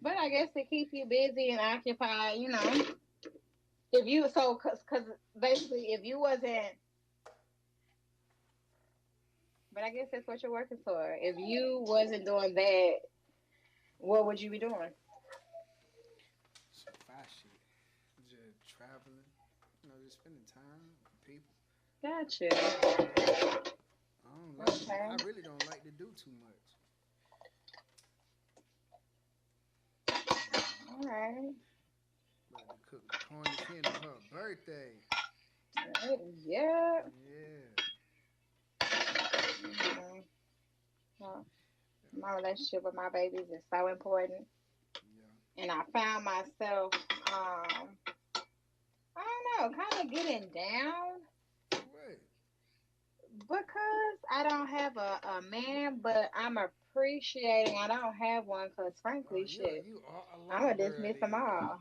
But I guess to keep you busy and occupied, if you cause basically if you wasn't, but I guess that's what you're working for. If you wasn't doing that, what would you be doing? Some fire shit. Just traveling. Just spending time with people. Gotcha. I don't like. I Okay. really don't like to do too much. All right. But to cook the corn chicken on her birthday. Yeah. Yeah. Mhm. Well, my relationship with my babies is so important, Yeah. and I found myself, I don't know, kind of getting down For what? because I don't have a man, but I'm appreciating I don't have one because, Oh, frankly, shit, you are a I'm lover gonna girl dismiss them then. all.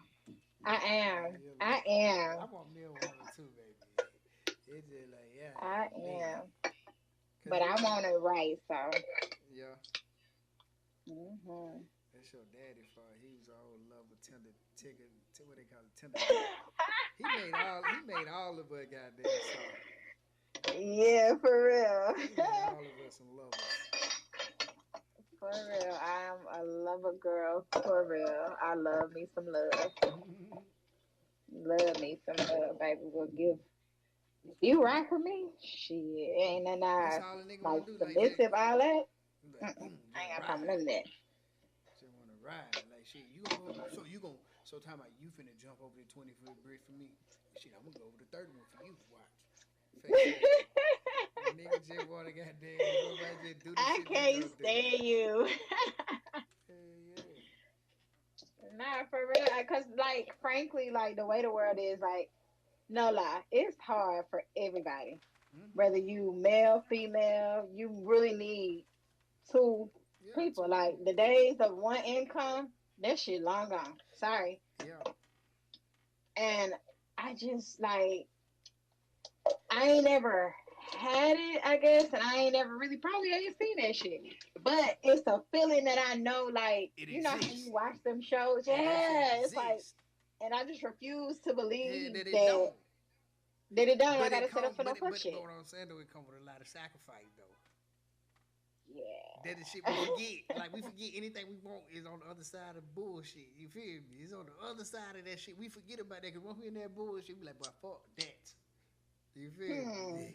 I Yeah, am. you a I lover. I am. want me a woman too, baby. It's just like yeah, I man. am. Cause But I want it right, so. yeah, Hmm. that's your daddy fault. He was all lover, tender, ticket, what they call it, tender tooth. He made all of us goddamn soft. Yeah, for He made real. all of us some lovers. For real. I'm a lover girl. For real. I love me some love. Love me some love, baby. Will give. If you rock with me, shit, ain't nothing That's I all a nigga like want to do, like just submissive, all that. like Mm-mm. boom, I just ain't got time for ride. none of that. Just want to ride, like shit. You gonna go? So you gonna? So time about you finna jump over the 20-foot bridge for me? Shit, I'm gonna go over the 31 for you. Watch, face ass. Nigga just wanna goddamn somebody just do the I shit they can't gonna do. stand you. Hell yeah. Nah, for real. Cause like, frankly, like the way the world is, like, no lie, it's hard for everybody. Mm-hmm. Whether you male, female, you really need two Yeah, people. two Like people. the days of one income, that shit long gone. Sorry. Yeah. And I just like I ain't never had it, I guess, and I ain't never really probably ain't seen that shit. But it's a feeling that I know, like, It you know how you exists. watch them shows? Yeah, that shit Yeah, it's like, exists. and I just refuse to Yeah, believe that it that don't. it done. I But it gotta set up come, for no fuck but shit. what I'm saying though, it come with a lot of sacrifice though. That the shit we Yeah. forget. Like we forget anything we want is on the other side of bullshit. You feel me? It's on the other side of that shit. We forget about that because when we in that bullshit, we like, but fuck that. You feel Hmm. me?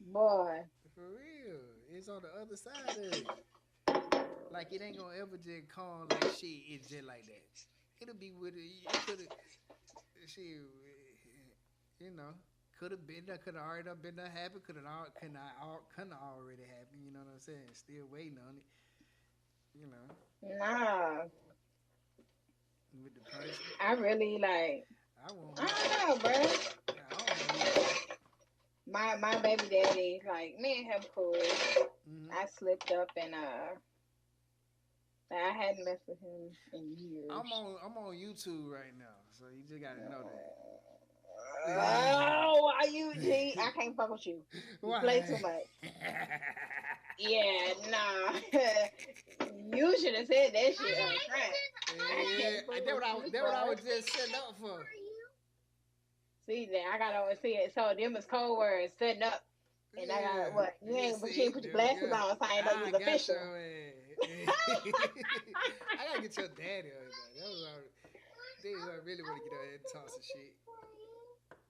Boy. For real. It's on the other side of it. Like it ain't gonna ever just come like shit. It's just like that. It'll be with it. It could have shit. You know, could have been there. Could have already been there. Happen. Couldn't already happen. You know what I'm saying? Still waiting on it. You know, Nah. with the person. I really like I want me some. I don't know, bro. I don't know either. My baby daddy, like me and him cool. Hmm. I slipped up and I hadn't messed with him in years. I'm on YouTube right now, so you just gotta know that. Oh, why you G? I can't fuck with you. You play too Why? much. Yeah, nah. You should have said that shit up front. I Yeah, can't fuck that what with I you, that what I boy. was just setting up for. See that I gotta see it. So them is code words setting up. And I got Yeah, what? you But you ain't see, put your there we glasses go. on, so I ain't know you I was got official. your ass. I gotta get your daddy on that. That was all. This I really want to get out here and talk some shit.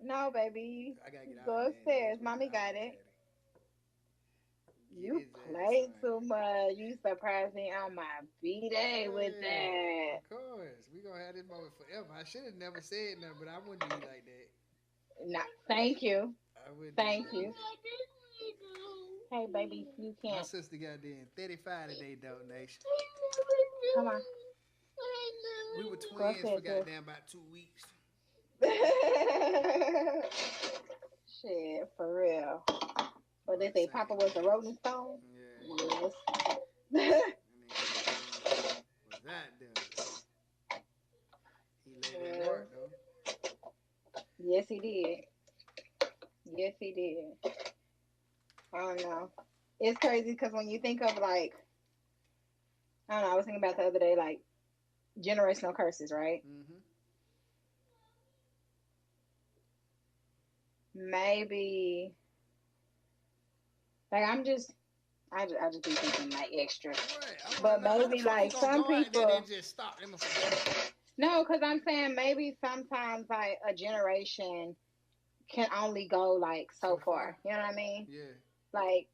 No, baby. I gotta get our Go daddy. That's upstairs. right, Mommy our got it. daddy. Get You his ass play on too here. much. You surprised me on my B-Day with Yeah, that. of course. We gonna have this moment forever. I should have never said nothing, but I wouldn't do you like that. No, thank you. I wouldn't do you Thank like you. that. Hey, baby, you My can't. sister got in 35 today, donation. Come on. We were Go twins for upstairs, sis. goddamn about 2 weeks. Shit, for real. But they About the say Papa same was a age. Rolling Stone? Yeah. Yes. And then goddamn was that there. He laid in Yes. work though. Yes, he did. Yes, he did. I don't know. It's crazy because when you think of like I don't know. I was thinking about the other day, like generational curses, right? Mm-hmm. Maybe like I just be thinking like extra, What? I want but to know how the maybe fuck you like gonna some go out there and people. just stop them from doing it? No, because I'm saying maybe sometimes like a generation can only go like so So far? far. You know what I mean? Yeah. Like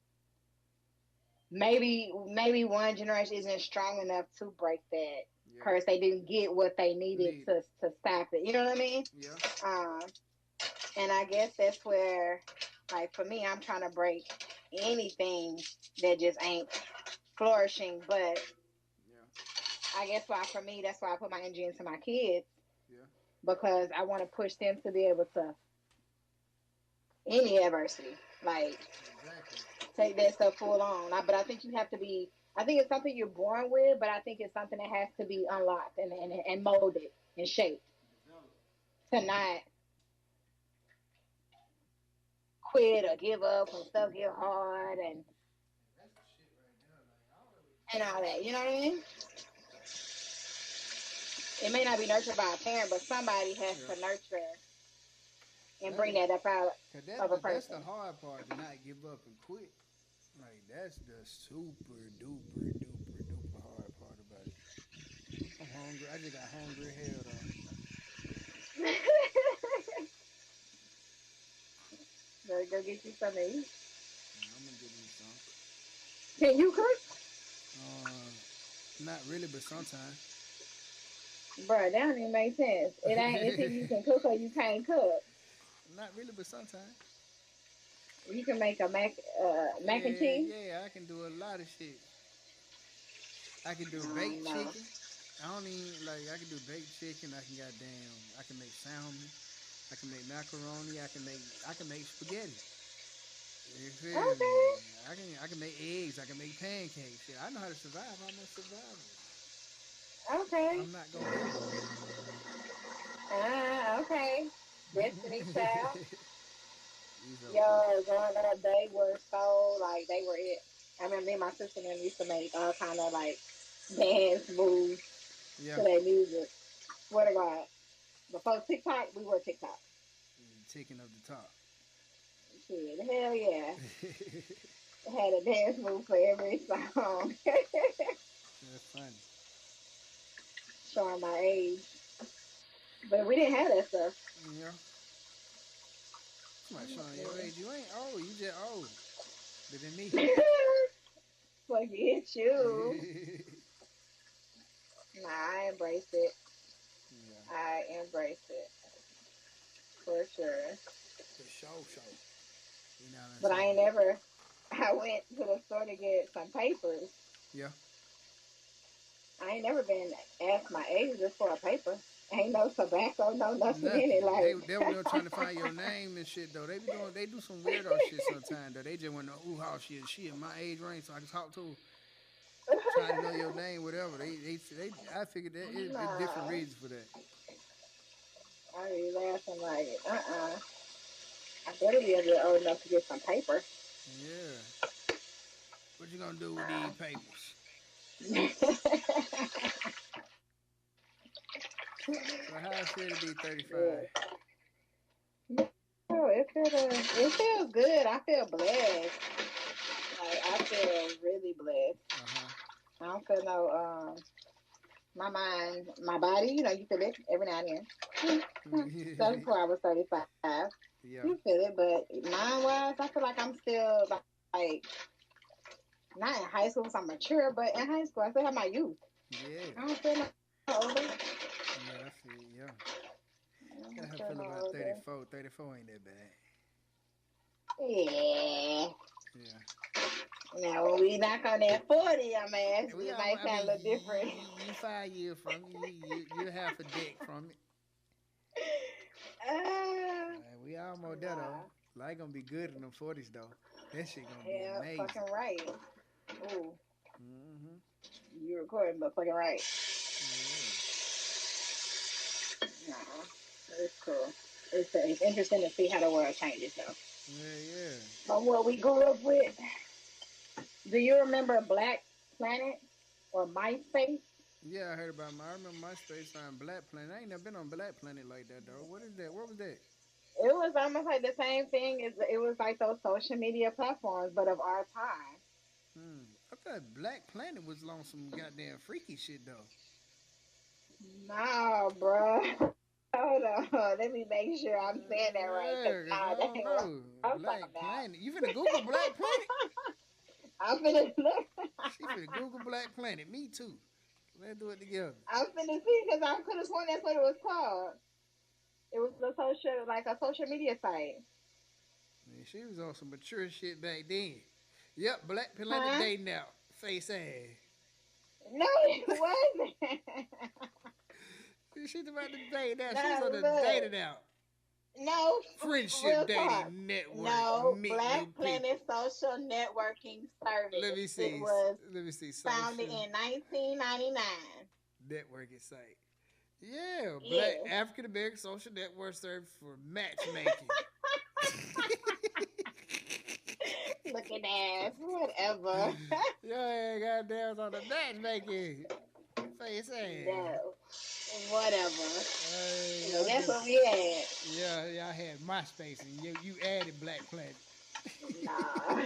maybe one generation isn't strong enough to break that Yeah. curse. They didn't get what they needed Need. to stop it. You know what I mean? Yeah. Um, and I guess that's where, like for me, I'm trying to break anything that just ain't flourishing. But Yeah. I guess why for me, that's why I put my energy into my kids Yeah. because I want to push them to be able to any adversity, like Exactly. take that stuff full on. But I think you have to be. I think it's something you're born with, but I think it's something that has to be unlocked and molded and shaped to not quit or give up when stuff get hard That's the shit right there. Like all of it. and all that. You know what I mean? It may not be nurtured by a parent, but somebody has Yeah. to nurture and That's bring that up out cause of a that's the person. hard part to not give up and quit. Like that's the super duper duper duper hard part about it. I'm hungry. I just got hungry as hell though. Better go get you something to eat. Yeah, I'm gonna get me some. Can you cook? Uh, not really, but sometimes. Bro, that don't even make sense. It ain't it's either you can cook or you can't cook. Not really, but sometimes. You can make a mac and Yeah, cheese. yeah, I can do a lot of shit. I can do I baked don't know. chicken. I don't even like. I can do baked chicken. I can goddamn. I can make salmon. I can make macaroni. I can make spaghetti. You feel me? Okay. I can make eggs. I can make pancakes. Shit, I know how to survive. I'm a survivor. Okay. I'm not gonna quit. Okay. Destiny Child. These are fools. Yo, growing up, they were so like they were it. I remember me and my sister and them used to make all kind of like dance moves Yeah, to their music. Swear to God. Before TikTok, we were TikTok. ticking of the top. Shit, hell yeah. That's Had a dance move for every song. funny. Showing my age. But we didn't have that stuff. Yeah. Somebody showing your age. You ain't old. You just old. But than me. Fuck it, you. Yeah. Nah, I embrace it. Yeah. I embrace it. For sure. For sure, sure. You know what I'm But I ain't saying? never I went to the store to get some papers. Yeah. I ain't never been asked my age just for a paper. Ain't no tobacco, no nothing in Nothing. it. They over there trying to find your name and shit though. They do some weirdo shit sometimes though. They just want to know how she in my age range so I can talk to her. Trying to know your name, whatever. I figured that it different Nah. reasons for that. I be laughing like, I better be a bit old enough to get some paper. Yeah. What you gonna do with these Nah. papers? So how it feel to be 35? Yeah. Oh, it feels good. I feel blessed. Like I feel really blessed. Uh huh. I don't feel no my mind, my body. You know, you feel it every now and then. That's before I was 35. Yeah. You feel it, but mind wise, I feel like I'm still like not in high school, so I'm mature, but in high school, I still have my youth. Yeah. I don't feel no older. Yeah, I feel yeah. I Yeah, don't I feel feel no about older. 34. 34 ain't that bad. Yeah. Yeah. Now, when we knock on that 40, I'm ass, We it all, might I sound mean, a little different. you 5 years from it. You half a deck from it. uh, We almost there though. nah. Life gonna be good in them 40s though. That shit gonna be Yeah, amazing. fucking right. Ooh, Hmm. you recording, but fucking right. Yeah. Nah, it's cool. It's interesting to see how the world changes, though. Yeah, yeah. From what we grew up with. Do you remember Black Planet? or MySpace. Yeah, I heard about my. I remember MySpace on Black Planet. I ain't never been on Black Planet like that though. What is that? What was that? It was almost like the same thing as it was like those social media platforms, but of our time. Hmm. I thought Black Planet was on some goddamn freaky shit though. Nah, bruh. Hold on. Let me make sure I'm saying that right. Cause Yeah, 'cause I nah, that don't ain't what know. I'm talking Black about. Planet. You finna Google Black Planet? I'm finna look. She finna Google Black Planet. Me too. Let's do it together. I'm finna see because I could have sworn that's what it was called. It was a social, like a social media site. Man, she was on some mature shit back then. Yep, Black Planet Huh? dating out. Face ass. No, it wasn't. She's about to date now. She's No, on the look. dating out. No, Friendship real talk. dating network. No, Meet Black new people. Planet Social Networking Let Service. me It see. was Let me see. founded Social in 1999. networking site. Yeah, Black Yes. African American social network service for matchmaking. Looking ass, whatever. Yo, goddamn on the matchmaking. Face ass. No, whatever. Well, Y'all that's just what we had. yeah, y'all had MySpace and you added Black Planet. Nah.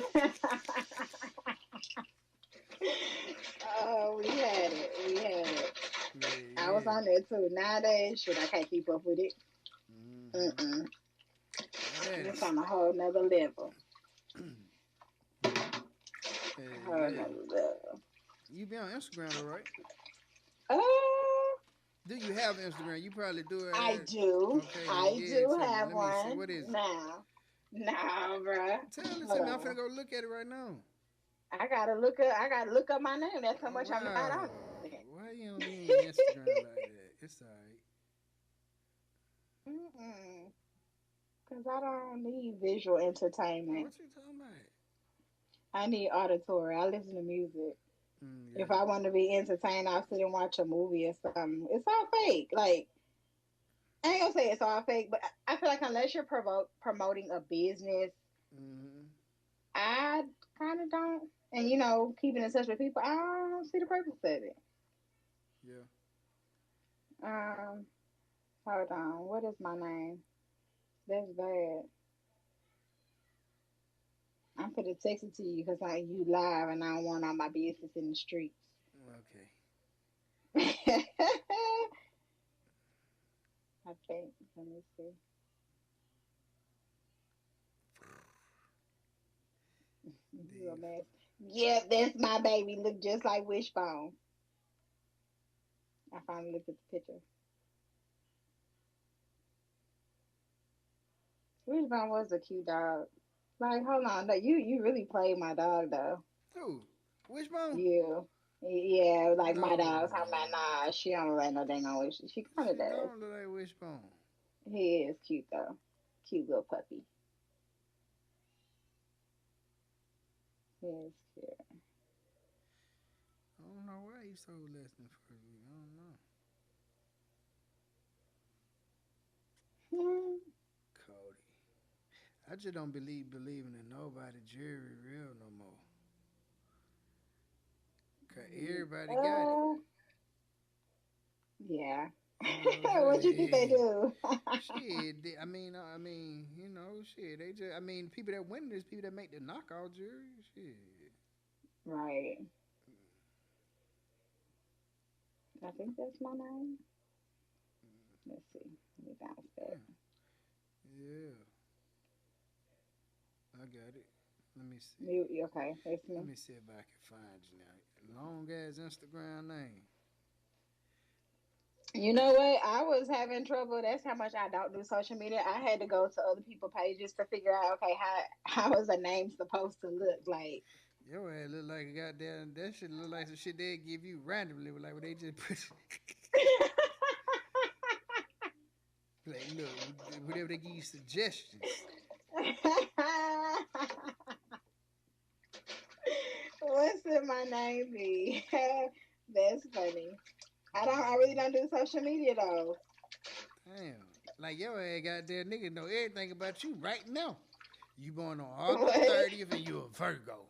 Oh, we had it. We had it. Man, I was yeah. on there too. Nowadays, shit, I can't keep up with it. Mm-hmm. Mm-mm. Now that It's on a whole nother level. A whole yeah. nother level. You be on Instagram though, right? Uh, Do you have Instagram? You probably do I it. do. Okay, then I give it do to me. have Let me see. one What is it? now. Nah, bruh. Tell it to Hold me. I'm finna on. go look at it right now. I gotta look up. I gotta look up my name. That's how Oh much I'm not wow. on Why you don't be in Instagram like that? It's alright. it. Cause I don't need visual Oh, entertainment. what you talking about? I need auditory. I listen to music. Yeah. If I want to be entertained, I'll sit and watch a movie or something. It's all fake. Like I ain't gonna say it's all fake, but I feel like unless you're promoting a business, Mm-hmm. I kind of don't. And keeping in touch with people, I don't see the purpose of it. Yeah. Um, hold on. What is my name? That's bad. I'm gonna text it to you because you live and I don't want all my business in the streets. Okay. I think. Let me see. You a Dave. mess. Yeah, that's my baby. Look just like Wishbone. I finally looked at the picture. Wishbone was a cute dog. Like, hold on, no, you really played my dog though. Who? Wishbone? You, yeah, like my dog. No. Talking about nah, she don't let no dang on wish. She kind of She does. don't look like Wishbone. He is cute though. Cute little puppy. He is cute. I don't know why he sold less than first week. I don't know. Hmm. Cody. I just don't believing in nobody jury real no more. Cause everybody got it. Uh, yeah. You know what I'm What you think they saying? do? Shit, shit. They just, people that win this, people that make the knockout jury, shit. Right. I think that's my name. Let's see. Let me bounce back. Yeah, I got it. Let me see. Okay? It's Let me. me see if I can find you now. Long ass Instagram name. You know what? I was having trouble. That's how much I don't do social media. I had to go to other people's pages to figure out, okay, how is a name supposed to look like? Your ass look like a goddamn. That shit look like some shit they give you randomly. Like when they just put. Like, look, whatever they give you suggestions. What's in my name be? That's funny. I really don't do social media though. Damn. Like your ass goddamn nigga know everything about you right now. You born on August What? 30th and you a Virgo.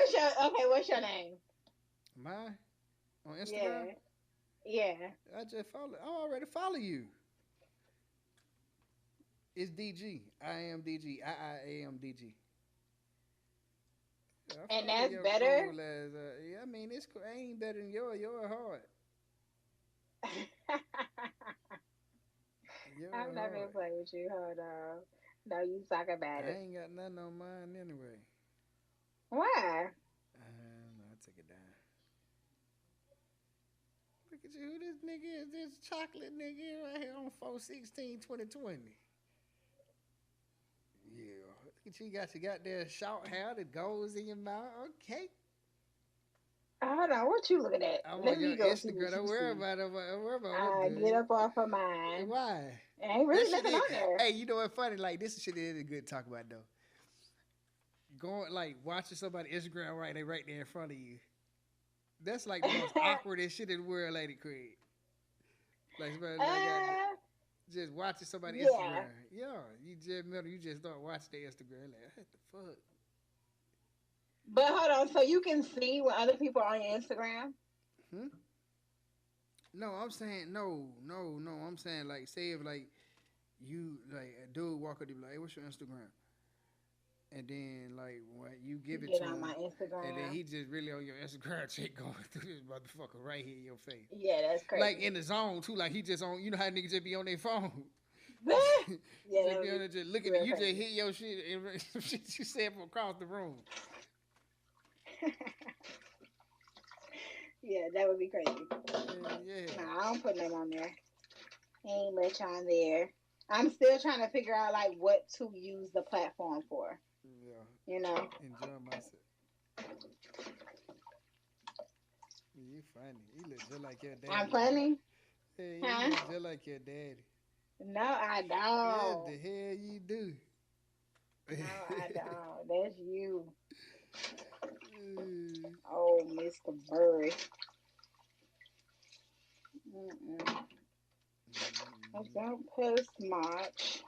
What's your name? Mine on Instagram. Yeah. Yeah. I just follow. I already follow you. It's DG. I am DG. I am DG. I And follow that's your better. cool as. Yeah, I mean, it's cool. I ain't better than yours. Yours hard. I'm Yours not gonna hard. play with you. Hold on. No, you talk about I it. ain't got nothing on mine anyway. Why? No, I take it down. Look at you. Who this nigga is? This chocolate nigga right here on 4/16/2020. Yeah. Look at you. Got your goddamn short hair that goes in your mouth. Okay. Hold on. What you looking at? I'm Let on your me go see what Instagram. you Don't worry see. about it. Don't worry about it, Get dude. up off of mine. Why? Ain't That really shit nothing is. on there. Hey, you know what's funny? Like this shit is good to talk about though. Going like watching somebody Instagram right, they right there in front of you. That's like the most awkwardest shit in the world, Lady Craig. Like somebody like got uh, just watching somebody yeah. Instagram. Yeah, you just start watching their Instagram. Like what the fuck? But hold on. So you can see when other people are on your Instagram. Hmm? No, I'm saying no. I'm saying like say if like you like a dude walk up to you like, hey, what's your Instagram? And then like when you give it Get to on my him, and then Instagram. he just really on your Instagram check going through this motherfucker right here in your face. Yeah, that's Like crazy. in the zone too, like he just on. You know how niggas just be on their phone. Yeah, that Just would be on be there, just looking at real you. Just crazy. hit your shit and some shit you said from across the room. Yeah, that would be crazy. Yeah. Nah, I don't put them on there. Ain't much on there. I'm still trying to figure out like what to use the platform for. Yeah. You know, Enjoy myself. You funny. You look just like your I'm daddy. funny, Hey, yeah, you huh? look just like your daddy. No, I Yeah, don't. the hell you do. No, I don't. That's you. Mm, Oh, Mr. Burry. Mm-mm. I don't post much.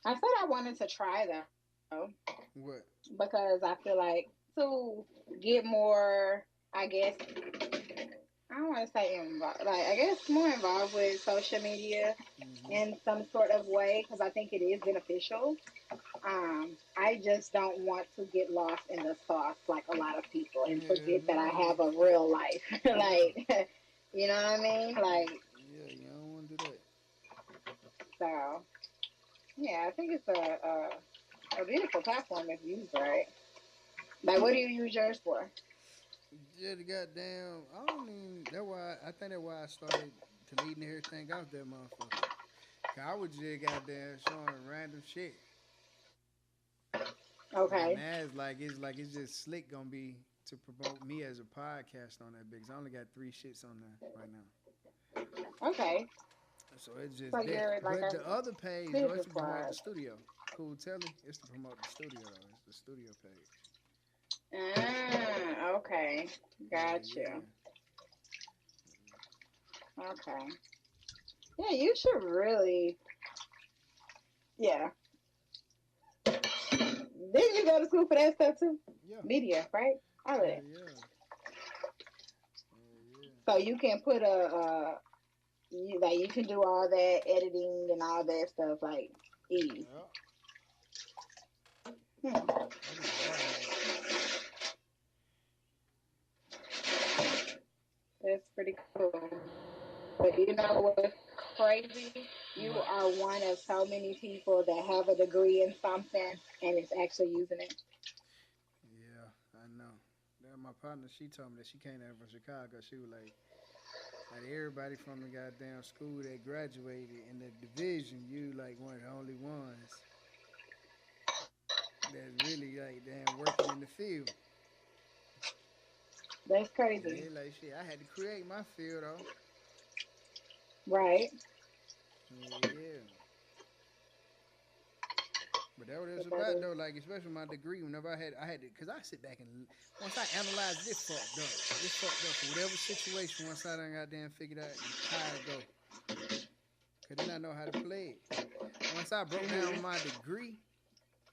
I said I wanted to try though what? because I feel like to get more, I guess, I don't want to say involved, like I guess more involved with social media Mm-hmm. in some sort of way because I think it is beneficial. I just don't want to get lost in the sauce like a lot of people and Hell forget that I no. have a real life. Yeah. Like, you know what I mean? Like, Yeah, you don't want to do that. so yeah, I think it's a beautiful platform if used right. Like, what do you use yours for? Yeah, the goddamn. I don't even. That's why I think that's why I started deleting everything out that motherfucker. Cause I was just goddamn showing random shit. But Okay, now it's just slick gonna be to promote me as a podcast on that because I only got 3 shits on there right now. okay. So it's So just that. you're like But a the other page though, it's business to promote the wise. studio. Cool Telly, it's to promote the studio though. It's the studio page. Okay, Yeah, got you. yeah. Okay, yeah, you should really. Yeah, didn't you go to school for that stuff too? Yeah. Media, right? All of Yeah, that. yeah. Yeah, So you can put you like you can do all that editing and all that stuff like ease. yeah. Hmm. I just graduated. That's pretty cool. But you know what's crazy? You What? are one of so many people that have a degree in something and is actually using it. Yeah, I know. That my partner, she told me that she came down from Chicago. She was like, out of everybody from the goddamn school that graduated in the division, you like one of the only ones that's really like damn working in the field. That's And crazy. they like shit. I had to create my field though. Right? Yeah. But that what it was But that about is though. Like especially my degree. Whenever I had to, cause I sit back and once I analyze this fucked up. This fucked up for whatever situation. Once I done goddamn figured out how to go, cause then I know how to play it. Once I broke down mm-hmm. my degree,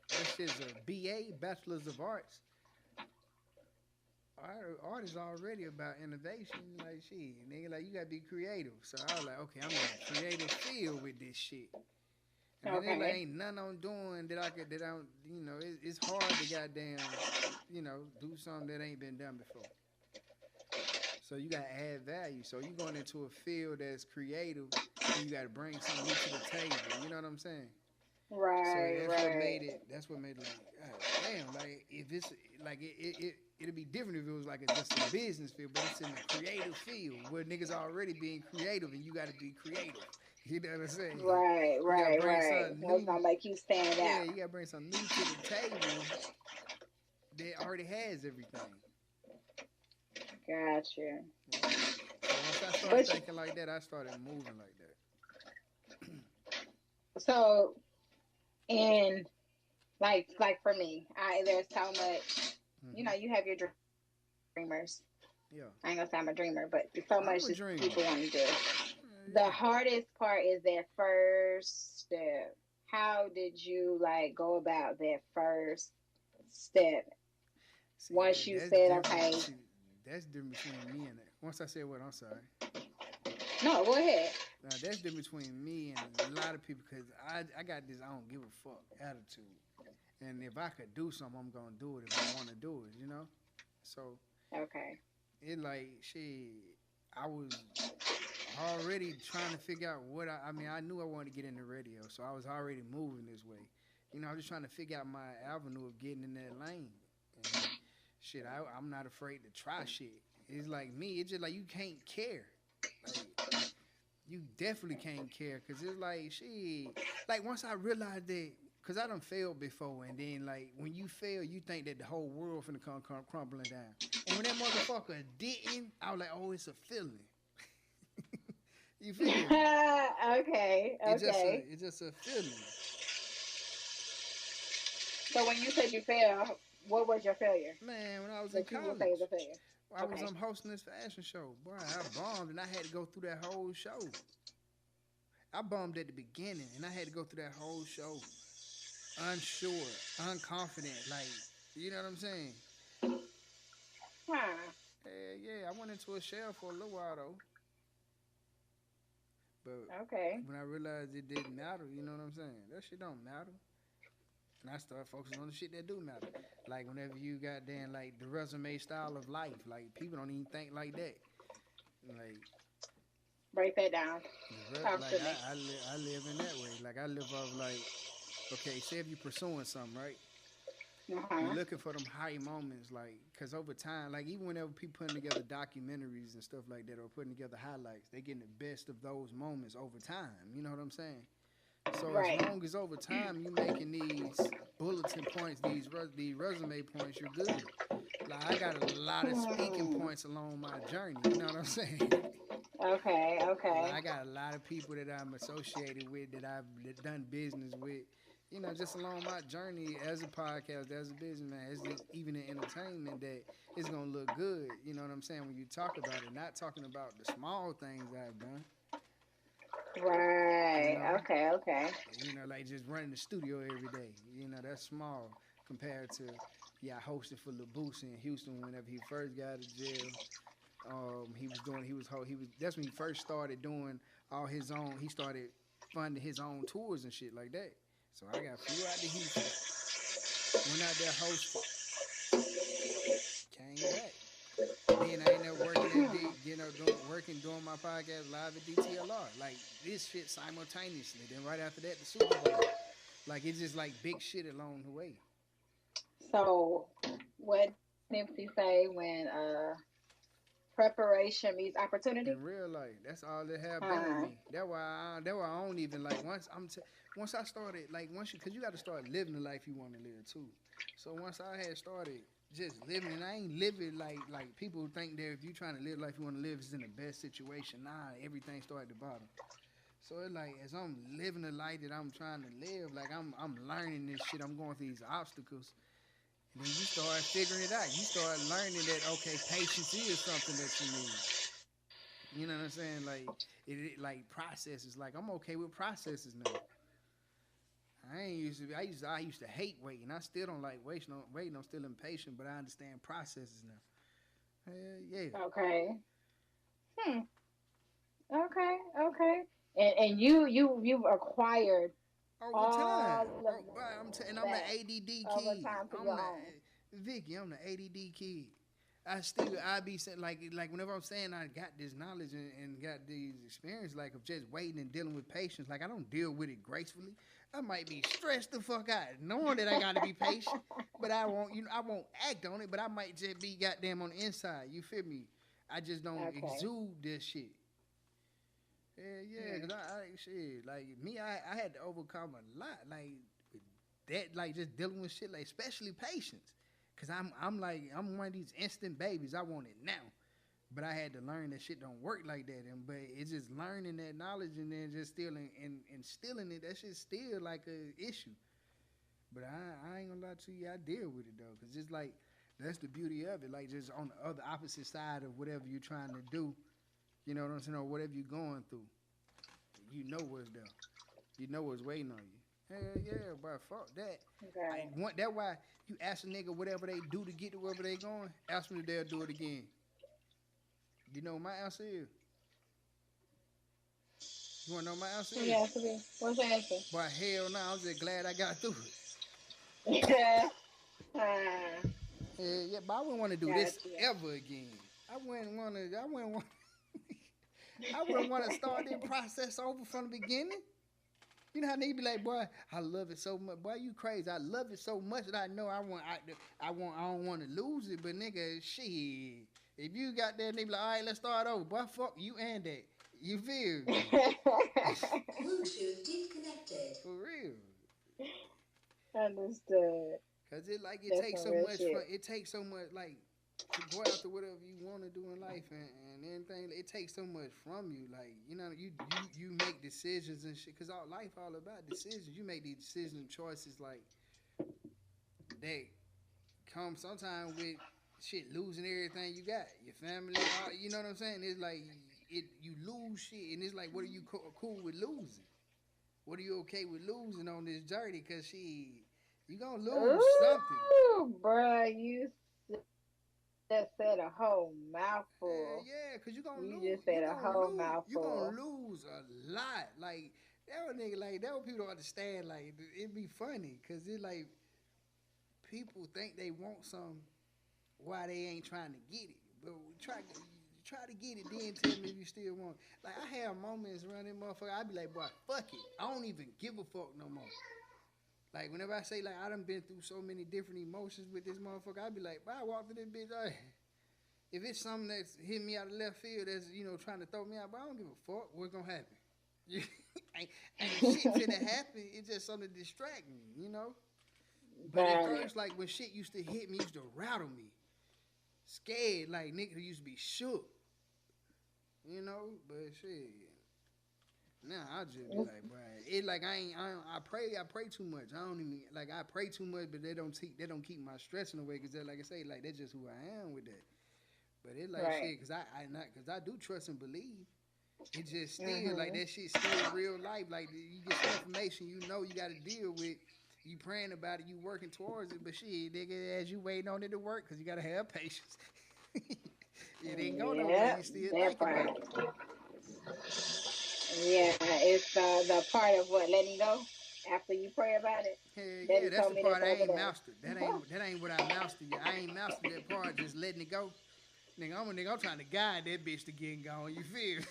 that shit's a BA, Bachelor's of Arts. art is already about innovation. Like shit, nigga, like you gotta be creative. So I was like, okay, I'm in a creative field with this shit. And then it like Okay. ain't nothing I'm doing that I could that I'm it's hard to goddamn do something that ain't been done before. So you gotta add value. So you going into a field that's creative and you gotta bring something new to the table. You know what I'm saying? So Right, that's what right. made it. That's what made it like, God damn. Like if it's like it'd be different if it was like just a business field, but it's in the creative field where niggas already being creative and you got to be creative. You know what I'm saying? Right, You got to right, bring right. something That's new. gonna make you stand Yeah, out. you got to bring something new to the table that already has everything. Gotcha. Yeah. So once I started But thinking like that, I started moving like that. so and like for me, I there's so much. Hmm. You have your dreamers. Yeah, I ain't gonna say I'm a dreamer, but there's so I'm much a that dreamer. people want to do. The Yeah. hardest part is that first step. How did you like go about that first step? See Once that you that's said, different. okay, See, that's different between me and that. Once I said what, I'm sorry. no, go ahead. Now that's different between me and a lot of people because I got this I don't give a fuck attitude, and if I could do something, I'm gonna do it if I want to do it. So Okay. it like shit. I was already trying to figure out what I mean. I knew I wanted to get into radio, so I was already moving this way. I was just trying to figure out my avenue of getting in that lane, and shit, I'm not afraid to try shit. It's like me. It's just like you can't care. Like you definitely can't care because it's like shit. Like once I realized that, because I done failed before, and then like when you fail, you think that the whole world finna come crumbling down. And when that motherfucker didn't, I was like, oh, it's a feeling. You feel me? Okay, okay. It's just a feeling. So when you said you failed, what was your failure Man, when I was in that you would say is a college, failure? I was Okay. hosting this fashion show. Boy, I bombed and I had to go through that whole show. I bombed at the beginning and I had to go through that whole show unsure, unconfident. Like, you know what I'm saying? Huh. Yeah, I went into a shell for a little while though. But Okay. when I realized it didn't matter, you know what I'm saying? That shit don't matter. And I started focusing on the shit that do matter. Like whenever you got damn like the resume style of life, like people don't even think like that. Like Break that down. Talk like to me. I live in that way. Like I live off like okay, say if you're pursuing something, right? Uh You're huh. looking for them high moments, like, because over time, like, even whenever people putting together documentaries and stuff like that or putting together highlights, they getting the best of those moments over time. You know what I'm saying? So as Right. long as over time you making these bulletin points, these resume points, you're good. Like I got a lot of speaking Hmm. points along my journey. You know what I'm saying? Okay. Like Okay. I got a lot of people that I'm associated with that I've done business with. Just along my journey as a podcast, as a businessman, as just even in entertainment, that it's gonna look good. You know what I'm saying when you talk about it, not talking about the small things I've done. You Right. know, Okay. Okay. like just running the studio every day. That's small compared to yeah, I hosted for Lil Boosie in Houston whenever he first got out of jail. He was doing he was that's when he first started doing all his own. He started funding his own tours and shit like that. So I got flew out to Houston, went out there hosted, came back. Then I ended up working at Hmm. doing my podcast live at DTLR. Like this shit simultaneously. Then right after that, the Super Bowl. Like it's just like big shit along the way. So, what Nipsey say when preparation meets opportunity? In real life, that's all it have been with Huh. me. That why I don't even like once I started like once you because you got to start living the life you want to live too. So once I had started just living, and I ain't living like people think that if you trying to live life you want to live is in the best situation. Nah, everything start at the bottom. So it's like as I'm living the life that I'm trying to live, like I'm learning this shit. I'm going through these obstacles, and then you start figuring it out. You start learning that okay, patience is something that you need. You know what I'm saying? Like like processes. Like I'm okay with processes now. I ain't used to be. I used to hate waiting. I still don't like waiting. Waiting. I'm still impatient, but I understand processes now. Hell yeah. Okay. Hmm. Okay. Okay. And you've acquired Over time. all of Oh, boy, and I'm the that ADD over kid. time to I'm your the own. Vicky. I'm the ADD kid. I be saying like whenever I'm saying I got this knowledge and got these experience like of just waiting and dealing with patience. Like I don't deal with it gracefully. I might be stressed the fuck out, knowing that I got to be patient, but I won't act on it. But I might just be goddamn on the inside. You feel me? I just don't Okay. exude this shit. Yeah, yeah, Hmm. cause shit like me, I had to overcome a lot, like with that, like just dealing with shit, like especially patience, cause I'm one of these instant babies. I want it now, but I had to learn that shit don't work like that, and but it's just learning that knowledge and then just still and instilling it. That shit's still like a issue. But I ain't gonna lie to you, I deal with it though, cause it's like that's the beauty of it. Like just on the other opposite side of whatever you're trying to do, you know what I'm saying, or whatever you're going through, you know what's there. You know what's waiting on you. Hell yeah, but fuck that. Got I it. want that why you ask a nigga whatever they do to get to wherever they going, ask them if they'll do it again. You know what my answer is? You wanna know my answer is? Yeah, what's the answer? But hell no, I'm just glad I got through it. Ah, Hell yeah, but I wouldn't want to do this gotcha. ever again. I wouldn't want I wouldn't want to start this process over from the beginning. You know how niggas be like, boy, I love it so much. Boy, you crazy. I love it so much that I know I don't want to lose it. But nigga, shit. If you got that, they be like, all right, let's start over. Boy, fuck you and that. You feel me? Bluetooth disconnected. For real. Understood. Cause it like it That's takes some so real much from shit. it takes so much like to go after whatever you want to do in life and anything. It takes so much from you. Like you know, you make decisions and shit. Cause all life all about decisions. You make these decisions and choices like that come sometimes with shit losing everything you got, your family, all, you know what I'm saying? It's like you lose shit, and it's like, what are you cool with losing? What are you okay with losing on this journey? Cause you gonna lose something. Ooh, bruh, you just said a whole mouthful. Yeah, cause you gonna You lose, just said a whole mouthful. a lot. Like that was nigga, like that what people don't understand. Like it be funny, cause it like people think they want something why they ain't trying to get it. But try to get it, then tell me if you still want it. Like I have moments around that motherfucker, I be like, boy, fuck it. I don't even give a fuck no more. Like whenever I say like I done been through so many different emotions with this motherfucker, I be like, boy, I walk through this bitch, if it's something that's hitting me out of left field that's, trying to throw me out, but I don't give a fuck what's gonna happen. ain't, ain't shit finna happen. It's just something to distract me. But at Got it. first, like when shit used to hit me, used to rattle me. Scared, like niggas used to be shook. But shit. Now I just be like, bro, it like I pray too much. I don't even like I pray too much, but they don't keep my stress in the way because like I say, like that's just who I am with that. But it like Right. shit, cause I do trust and believe. It just still like Mhm. that shit still real life. Like you get some information, you got to deal with. You praying about it, you working towards it, but shit, nigga, as you waiting on it to work, cause you gotta have patience. It ain't go nowhere. Yeah, You still that thinking part. about it. Yeah, it's the part of what letting go after you pray about it. Hell yeah, Daddy that's told the me part this the I other ain't day. mastered. That ain't what I mastered yet. I ain't mastered that part, just letting it go. Nigga, I'm trying to guide that bitch to getting gone. You feel?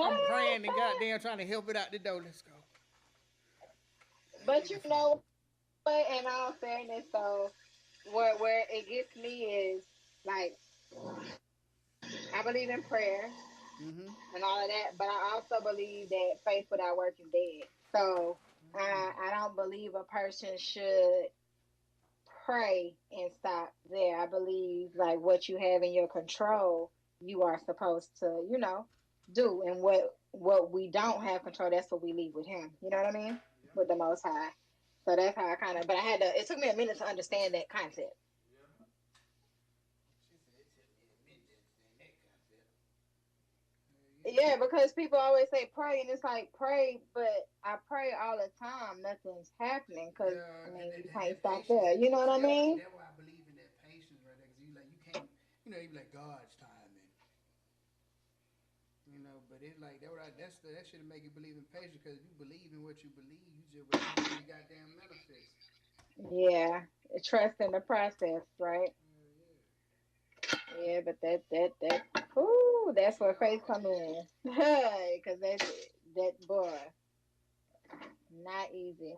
I'm praying and goddamn trying to help it out the door. Let's go. But you Nigga, fine. know what? In all fairness, though, where it gets me is like I believe in prayer Mm-hmm. and all of that, but I also believe that faith without work is dead. So I don't believe a person should pray and stop there. I believe like what you have in your control, you are supposed to, do. And what we don't have control, that's what we leave with him. You know what I mean? Yeah. With the most high. So that's how I kind of but I had to it took me a minute to understand that concept. Yeah. She said it took me a minute to understand that concept. Yeah. Yeah, because people always say pray, and it's like pray, but I pray all the time. Nothing's happening because Yeah, I and mean you that can't stop patience. there. You know what I See, mean? that's why I believe in that patience right there. Cause you like you can't. You be like God's timing. But it's like that should make you believe in patience because if you believe in what you believe, you just wait on it to goddamn manifest. Yeah, trust in the process, right? Yeah. Yeah, but that ooh, that's where faith come in. Because that boy, not easy,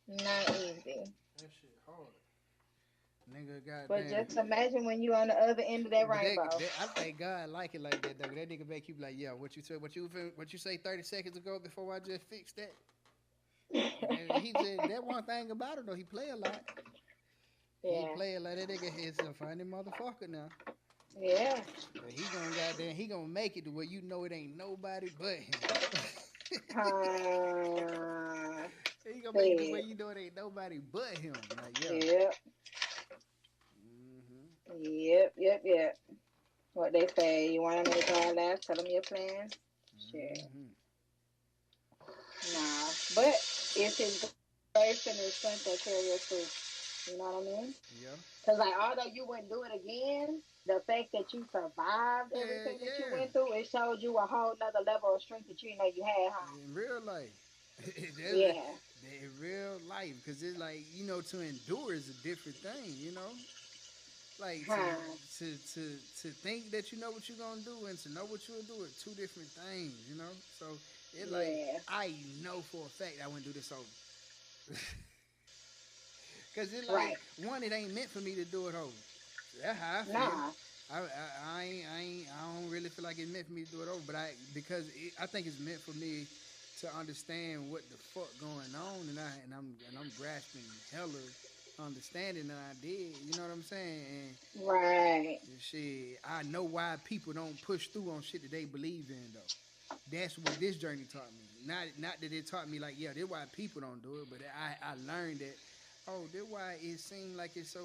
not easy. That shit hard. Nigga, But goddamn. just imagine when you on the other end of that But rainbow. I think God like it like that though. That nigga make you be like, yeah, what you say 30 seconds ago before I just fixed that. And he just that one thing about it though. He play a lot. He Yeah, play a lot. That nigga is a funny motherfucker now. yeah. But he gonna make it to where you know it ain't nobody but him. Uh, He gonna make it to where said, you know it ain't nobody but him. Like yeah. yep, Mm-hmm. yep. What they say, you want to make God laugh? Tell them your plans. Shit, Mm-hmm. nah. But it's His grace and His strength that carry us through. You know what I mean? Yeah. Because like, although you wouldn't do it again, the fact that you survived Yeah, everything that you yeah. went through, it showed you a whole nother level of strength that you didn't know you had, huh? In real life. Yeah. In real life, because it's like to endure is a different thing. Like Huh. to think that you know what you're gonna do and to know what you'll do are two different things. So it like Yeah. I know for a fact I wouldn't do this over. Cause it like Right. one, it ain't meant for me to do it over. That's how I feel. Nah. I don't really feel like it's meant for me to do it over, but I think it's meant for me to understand what the fuck going on, and I'm grasping hella understanding that I did. You know what I'm saying? Right. And shit, I know why people don't push through on shit that they believe in though. That's what this journey taught me. Not that it taught me like yeah, that's why people don't do it, but I learned that that's why it seemed like it's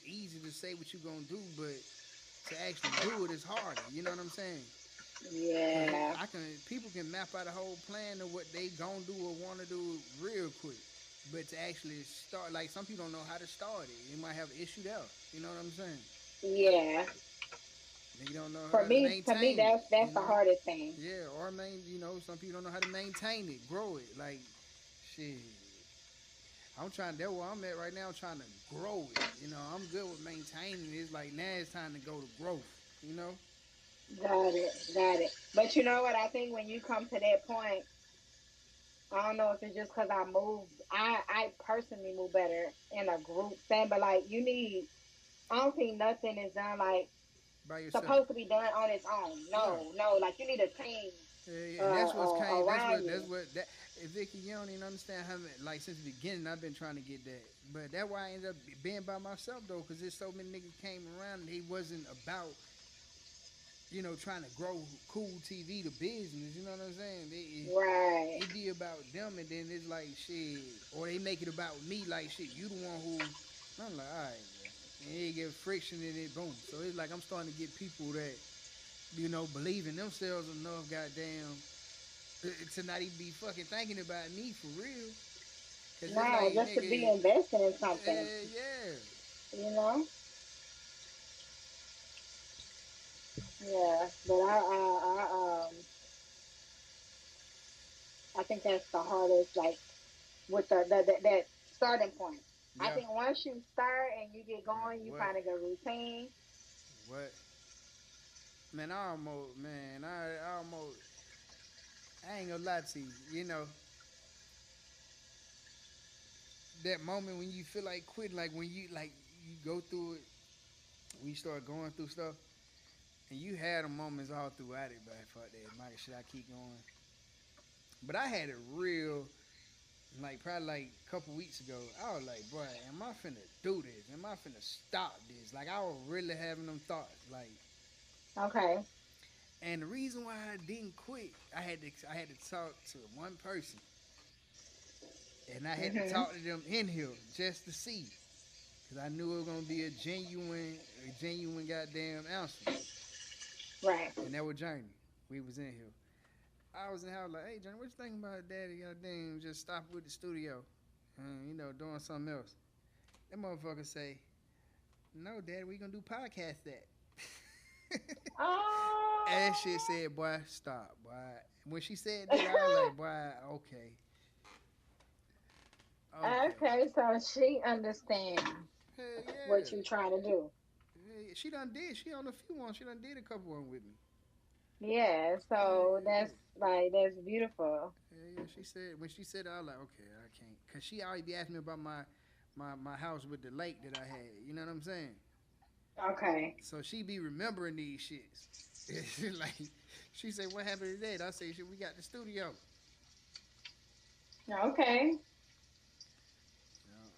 easy to say what you're gonna do, but to actually do it is harder. You know what I'm saying? Cause Yeah. people can map out a whole plan of what they gonna do or want to do real quick, but to actually start, like some people don't know how to start it. They might have an issue there. You know what I'm saying? Yeah. They don't know For how to me, to me, maintain it. that's the hardest thing. Yeah, or some people don't know how to maintain it, grow it. Like, shit. I'm trying. That's where I'm at right now. I'm trying to grow it. I'm good with maintaining it. It's like now it's time to go to growth. You know. Got it. Got it. But you know what? I think when you come to that point, I don't know if it's just because I moved. I personally move better in a group setting, but like you need. I don't think nothing is done like By yourself. supposed to be done on its own. Yeah. No. Like you need a team Yeah, yeah. And that's what's came. around That's you. what that. Vicky, you don't even understand how like since the beginning I've been trying to get that, but that's why I ended up being by myself though, because there's so many niggas came around and he wasn't about trying to grow cool TV to business. You know what I'm saying? Right. It be about them, and then it's like shit, or they make it about me, like shit. You the one who. And I'm like, all right, bro. And they get friction in it, boom. So it's like I'm starting to get people that believe in themselves enough, goddamn, to not even be fucking thinking about me for real. Cause it's No, like, just to be nigga, invested in something. yeah. You know. Yeah. But I think that's the hardest. Like with that starting point. I Yeah. think once you start and you get Man, going, you what? find a good routine. What? Man, I almost, I ain't gonna lie to you. That moment when you feel like quitting, like when you go through it, when you start going through stuff, and you had them moments all throughout it, but fuck that, Mike, should I keep going? But I had it real, like probably like a couple weeks ago. I was like, boy, am I finna do this? Am I finna stop this? Like I was really having them thoughts, like. Okay. And the reason why I didn't quit, I had to talk to one person, and I had to Mhm. talk to them in here just to see, cause I knew it was gonna be a genuine goddamn answer. Right. And that was Journey. We was in here. I was in the house like, hey Journey, what you thinking about daddy? Goddamn, just stop with the studio, doing something else. That motherfucker say, no, daddy, we gonna do podcast that. Oh. And she said, "Boy, stop, boy." When she said that, I was like, "Boy, okay, okay." Okay, so she understands Hell what yeah. you trying to do. Yeah, she done did. She on a few ones. She done did a couple one with me. Yeah, so Yeah, that's beautiful. yeah. She said when she said, I was like, okay, I can't, cause she always be asking me about my house with the lake that I had. You know what I'm saying? Okay. So she be remembering these shits. It's like she said, what happened to that? I say, shit, we got the studio. Okay. Yeah,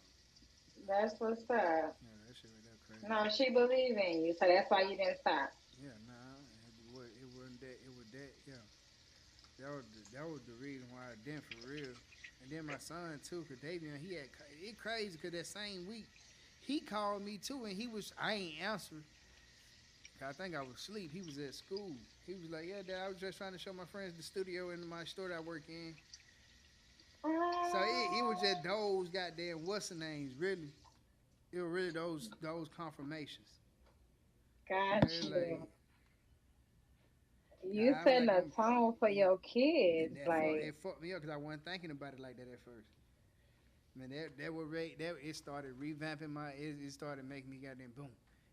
That's what's up. yeah, that shit right there crazy. No, she believe in you, so that's why you didn't stop. Yeah, nah, it wasn't that. It was that. Yeah, that was the reason why I didn't for real. And then my son too, cause Davion, he had it crazy. Cause that same week, he called me too, and I ain't answer. I think I was asleep. He was at school. He was like, "Yeah, Dad, I was just trying to show my friends the studio in my store that I work in." So it was Oh, just those goddamn what's the names really. It was really those confirmations. got It like you. You I was setting like a I'm. tone for your And kids, it like, fucked me up because I wasn't thinking about it like that at first. Man, that were that it started revamping it started making me goddamn boom.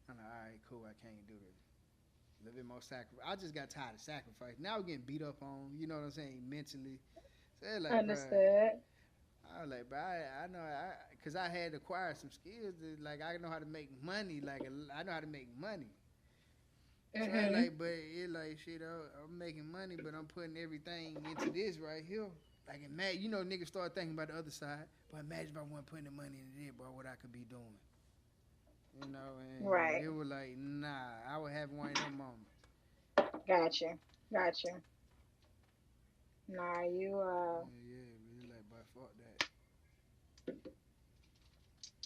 I'm like, all right, cool, I can't do this. A little bit more sacrifice. I just got tired of sacrifice. Now we're getting beat up on, you know what I'm saying, mentally. So it's like, bro, understood. I was like, bro, I know, cause I had acquired some skills. Like I know how to make money. Like I know how to make money. So I Mm-hmm. like, but it like shit. I'm making money, but I'm putting everything into this right here. Like imagine, niggas start thinking about the other side. But imagine if I wasn't putting the money into it, boy, what I could be doing. And Right. it was like, nah, I would have one of them moments. Got you. Got you. Nah, Yeah, yeah, really like, but fuck that.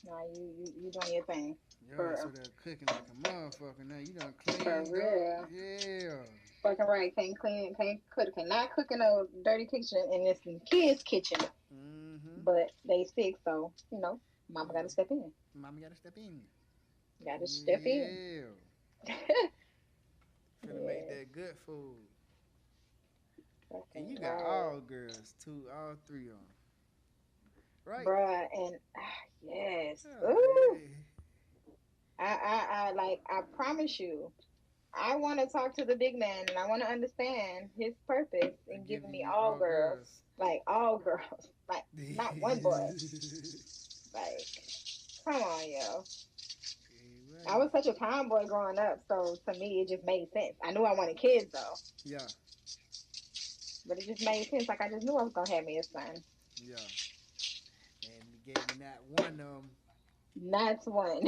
nah, you doing your thing. Your ass For over there cooking like a motherfucker. Now you done for cleaned up. real. Yeah. Fucking right. Can't clean, can't cook, cannot cook in a dirty kitchen, and it's in kids' kitchen. Mm-hmm. But they sick, so mama got to Yeah. step in. Mama gotta step in. Got to step in. Yeah. Finna make Yeah, that good food. And fucking you got right, all girls too, all three of them, right? bruh. And yes, Oh ooh, yeah. I promise you, I want to talk to the big man, and I want to understand his purpose I in give giving me you all all girls, girls. like all girls, like not one boy. Like, come on, yo. I Right. was such a tomboy growing up, so to me it just made sense. I knew I wanted kids though, Yeah, but it just made sense. Like I just knew I was gonna have me a son. yeah. And he gave me not one of them. That's one.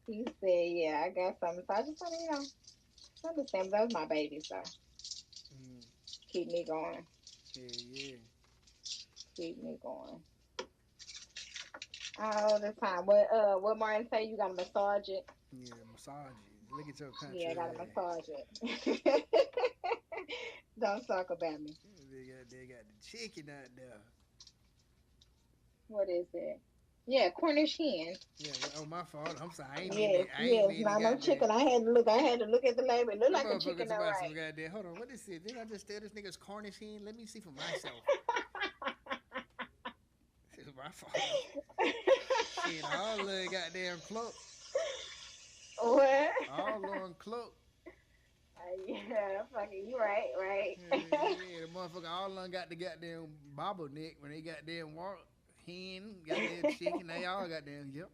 He said, "Yeah, I got something." So I just want to, understand. But that was my baby, so Mm, keep me going, yeah, yeah. keep me going all the time. What Martin say? You gotta massage it. Yeah, massages. Look at your Yeah, I country gotta ass. massage it. Don't talk about me. They got the chicken out there. What is it? Yeah, Cornish hen. Yeah, well, oh my fault. I'm sorry. Yes, I ain't yes. mean to Not no got that. chicken. I had to look. I had to look at the label. It looked Them like a motherfuckers chicken, all about some right. goddamn. Hold on, what is it? Did I just steal this nigga's Cornish hen? Let me see for myself. This is my fault. Shit, all the goddamn cloak. What? All on cloak. Yeah, fucking, you right, Yeah, right. yeah, the motherfucker all on got the goddamn bobbleneck when they goddamn walk. Hen, goddamn chicken, they all goddamn, yep.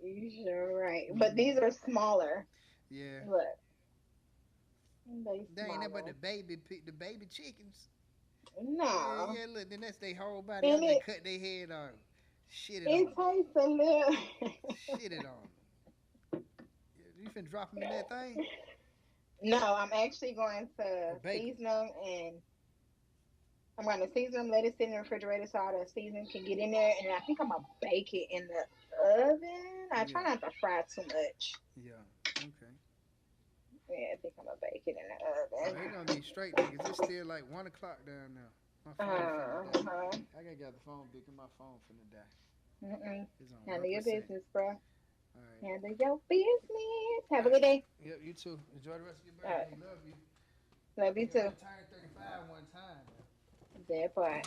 You sure right. But these Mm, are smaller. yeah. Look, they They ain't nothing but smaller. the baby chickens. Yeah, No, yeah, look, then that's their whole body. I and just cut their head off. Shit it on it them. tastes a little. Shit it on them. You finna drop them in that thing? No, I'm actually going Or to bake them? season them, and I'm going to season them, let it sit in the refrigerator so all the seasoning can get in there, and I think I'm gonna bake it in the oven. I try Yeah, not to fry too much. yeah. Okay. Yeah, I think I'm gonna bake it in Oh, the they oven. gonna be straight then, 'cause it's still like 1 o'clock down now. My phone finna die. Uh-huh. I gotta get the phone because my phone finna die. Mm-mm. It's on Handle your 1%. business, bro. All right. Handle your business. Have a good day. Yep, you too. Enjoy the rest of your All right. birthday. Love you. Love you You're too. gonna turn 35 one time. That part.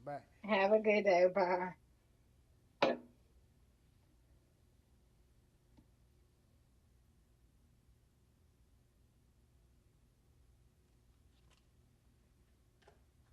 Bye. Have a good day. Bye.